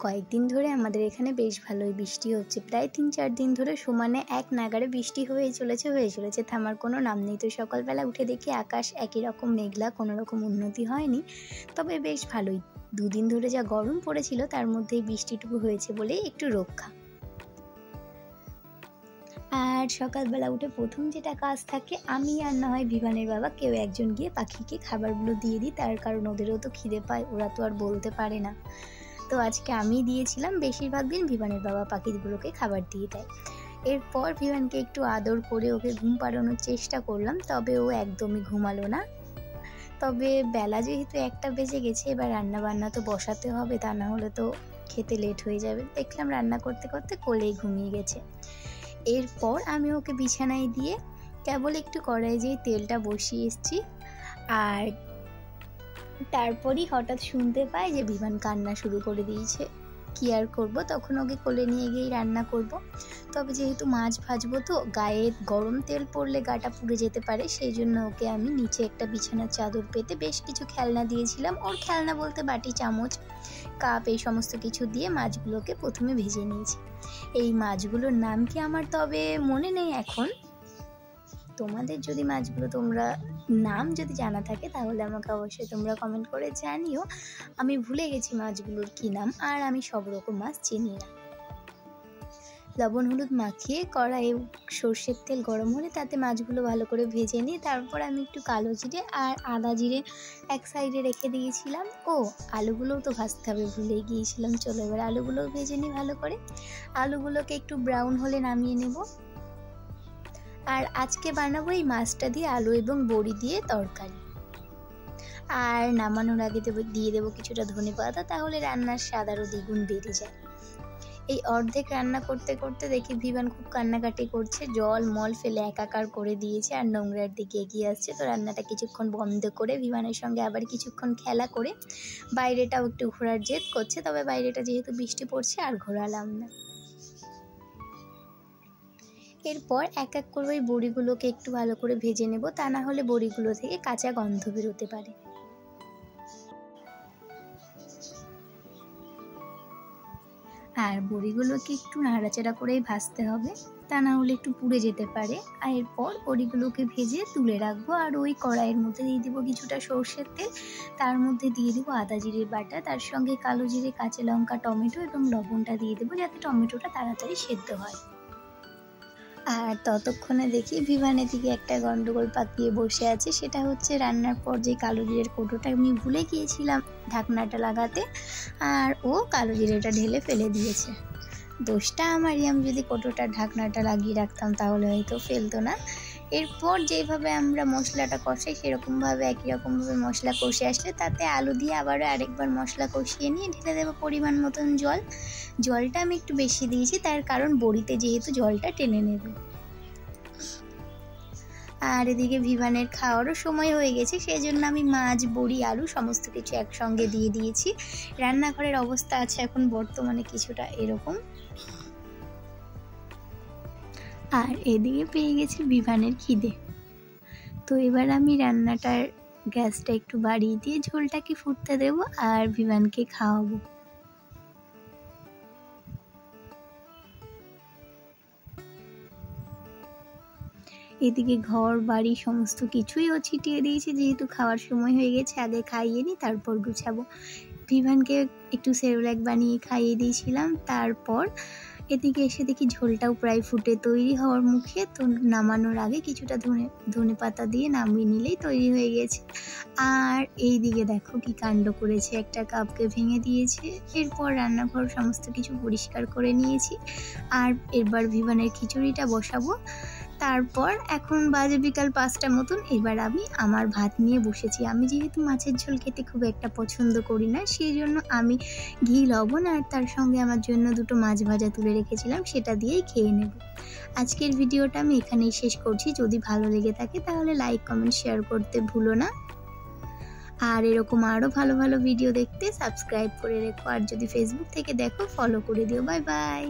কয়েকদিন ধরে আমাদের এখানে বেশ ভালোই বৃষ্টি হচ্ছে। প্রায় ৩-৪ দিন ধরে সমানে এক নাগাড়ে বৃষ্টি হয়ে চলেছে, থামার কোনো নাম নেই। তো সকালবেলা উঠে দেখি আকাশ একই রকম মেঘলা, কোনো রকম উন্নতি হয়নি। তবে বেশ ভালোই, 2 দিন ধরে যা গরম পড়েছিল তার মধ্যেই বৃষ্টিটুকু হয়েছে বলেই একটু রক্ষা। আর সকালবেলা উঠে প্রথম যেটা কাজ থাকে, আমি আর না হয় বিভানের বাবা কেউ একজন গিয়ে পাখিকে খাবারগুলো দিয়ে দিই, তার কারণ ওদেরও তো খিদে পায়, ওরা তো আর বলতে পারে না। তো আজকে আমি দিয়েছিলাম, বেশিরভাগ দিন বিভানের বাবা পাখিগুলোকে খাবার দিয়ে দেয়। এরপর বিভানকে একটু আদর করে ওকে ঘুম পাড়ানোর চেষ্টা করলাম, তবে ও একদমই ঘুমালো না। তবে বেলা যেহেতু 1টা বেজে গেছে, এবার রান্না বান্না তো বসাতে হবে, তা না হলে তো খেতে লেট হয়ে যাবে। দেখলাম রান্না করতে করতে কোলেই ঘুমিয়ে গেছে। এরপর আমি ওকে বিছানায় দিয়ে কেবল একটু কড়াইয়ে তেলটা বসিয়ে এসেছি, আর তারপরই হঠাৎ শুনতে পাই যে বিভান কান্না শুরু করে দিয়েছে। কি আর করবো, তখন ওকে কোলে নিয়ে গিয়েই রান্না করব। তবে যেহেতু মাছ ভাজবো তো গায়ে গরম তেল পড়লে গাটা পুড়ে যেতে পারে, সেই জন্য ওকে আমি নিচে একটা বিছানার চাদর পেতে বেশ কিছু খেলনা দিয়েছিলাম। ওর খেলনা বলতে বাটি, চামচ, কাপ, এই সমস্ত কিছু দিয়ে মাছগুলোকে প্রথমে ভেজে নিয়েছি। এই মাছগুলোর নাম কি আমার তবে মনে নেই এখন। তোমাদের যদি মাছগুলো নাম যদি জানা থাকে তাহলে আমাকে অবশ্যই তোমরা কমেন্ট করে জানিও। আমি ভুলে গেছি মাছগুলোর কি নাম, আর আমি সব রকম মাছ চিনি না। লবণ হলুদ মাখিয়ে কড়াইয়ে সর্ষের তেল গরম হলে তাতে মাছগুলো ভালো করে ভেজে নিই। তারপর আমি একটু কালো জিরে আর আদা জিরে এক সাইডে রেখে দিয়েছিলাম। আলুগুলোও তো ভাজতে হবে, ভুলে গিয়েছিলাম। চলো এবার আলুগুলোও ভেজে নিই ভালো করে। আলুগুলোকে একটু ব্রাউন হলে নামিয়ে নেব। আর আজকে বানাবো এই মাছটা দিয়ে আলু এবং বড়ি দিয়ে তরকারি। আর নামানোর আগে দিয়ে দেবো কিছুটা ধনেপাতা, তাহলে রান্নার স্বাদ আরও দ্বিগুণ বেড়ে যায়। এই অর্ধেক রান্না করতে করতে দেখি বিভান খুব কান্নাকাটি করছে, জল মল ফেলে একাকার করে দিয়েছে আর নোংরার দিকে এগিয়ে আসছে। তো রান্নাটা কিছুক্ষণ বন্ধ করে বিভানের সঙ্গে আবার কিছুক্ষণ খেলা করে বাইরেটাও একটু ঘোরার জেদ করছে। তবে বাইরেটা যেহেতু বৃষ্টি পড়ছে আর ঘোরালাম না। এরপর এক এক করে ওই বড়িগুলোকে একটু ভালো করে ভেজে নেব, তা না হলে বড়িগুলো থেকে কাঁচা গন্ধ বেরোতে পারে। আর বড়িগুলোকে একটু নাড়াচাড়া করেই ভাজতে হবে, তা না হলে একটু পুড়ে যেতে পারে। আর এরপর বড়িগুলোকে ভেজে তুলে রাখবো। আর ওই কড়াইয়ের মধ্যে দিয়ে দেবো কিছুটা সর্ষের তেল, তার মধ্যে দিয়ে দেবো আদা জিরের বাটা, তার সঙ্গে কালো জিরে, কাঁচা লঙ্কা, টমেটো এবং লবণটা দিয়ে দেবো, যাতে টমেটোটা তাড়াতাড়ি সেদ্ধ হয়। আর ততক্ষণে দেখি বিভানের দিকে একটা গন্ডগোল পাকিয়ে বসে আছে। সেটা হচ্ছে রান্নার পর যে কালো জিরের কৌটোটা আমি ভুলে গিয়েছিলাম ঢাকনাটা লাগাতে, আর ও কালো জিরেটা ঢেলে ফেলে দিয়েছে। দোষটা আমারই, আমি যদি কৌটোটার ঢাকনাটা লাগিয়ে রাখতাম তাহলে হয়তো ফেলতো না। এরপর যেভাবে আমরা মশলাটা কষাই সেরকমভাবে একই রকমভাবে মশলা কষে আসলে তাতে আলু দিয়ে আবারও আরেকবার মশলা কষিয়ে নিয়ে ঢেলে দেবো পরিমাণ মতন জল। জলটা আমি একটু বেশি দিয়েছি, তার কারণ বড়িতে যেহেতু জলটা টেনে নেবে। আর এদিকে বিভানের খাওয়ারও সময় হয়ে গেছে, সেই জন্য আমি মাছ, বড়ি, আলু সমস্ত কিছু একসঙ্গে দিয়ে দিয়েছি। রান্নাঘরের অবস্থা আছে এখন বর্তমানে কিছুটা এরকম। আর এদিকে পেয়ে গেছি বিভানের খিদে। তো এবার আমি রান্নাটার গ্যাসটা একটু বাড়িয়ে দিয়ে ঝোলটাকে ফুটতে দেবো আর বিভানকে খাওয়াবো। এদিকে ঘর বাড়ি সমস্ত কিছুই ও ছিটিয়ে দিয়েছে, যেহেতু খাওয়ার সময় হয়ে গেছে। আগে খাইয়ে নিই, তারপর গুছাবো। বিভানকে একটু সেরেলাক বানিয়ে খাইয়ে দিয়েছিলাম। তারপর এদিকে এসে দেখি ঝোলটাও প্রায় ফুটে তৈরি হওয়ার মুখে। তো নামানোর আগে কিছুটা ধনেপাতা দিয়ে নামিয়ে নিলেই তৈরি হয়ে গেছে। আর এই দিকে দেখো কি কাণ্ড করেছে, একটা কাপকে ভেঙে দিয়েছে। এরপর রান্নাঘর সমস্ত কিছু পরিষ্কার করে নিয়েছি। আর এবার বিভানের খিচুড়িটা বসাবো। তারপর এখন বাজে বিকাল 5টা মতন। এবার আমি আমার ভাত নিয়ে বসেছি। আমি যেহেতু মাছের ঝোল খেতে খুব একটা পছন্দ করি না, সেই জন্য আমি ঘি, লবণ আর তার সঙ্গে আমার জন্য 2টো মাছ ভাজা তুলে রেখেছিলাম, সেটা দিয়েই খেয়ে নেব। আজকের ভিডিওটা আমি এখানেই শেষ করছি। যদি ভালো লেগে থাকে তাহলে লাইক, কমেন্ট, শেয়ার করতে ভুলো না। আর এরকম আরও ভালো ভালো ভিডিও দেখতে সাবস্ক্রাইব করে রেখো। আর যদি ফেসবুক থেকে দেখো ফলো করে দিও। Bye bye.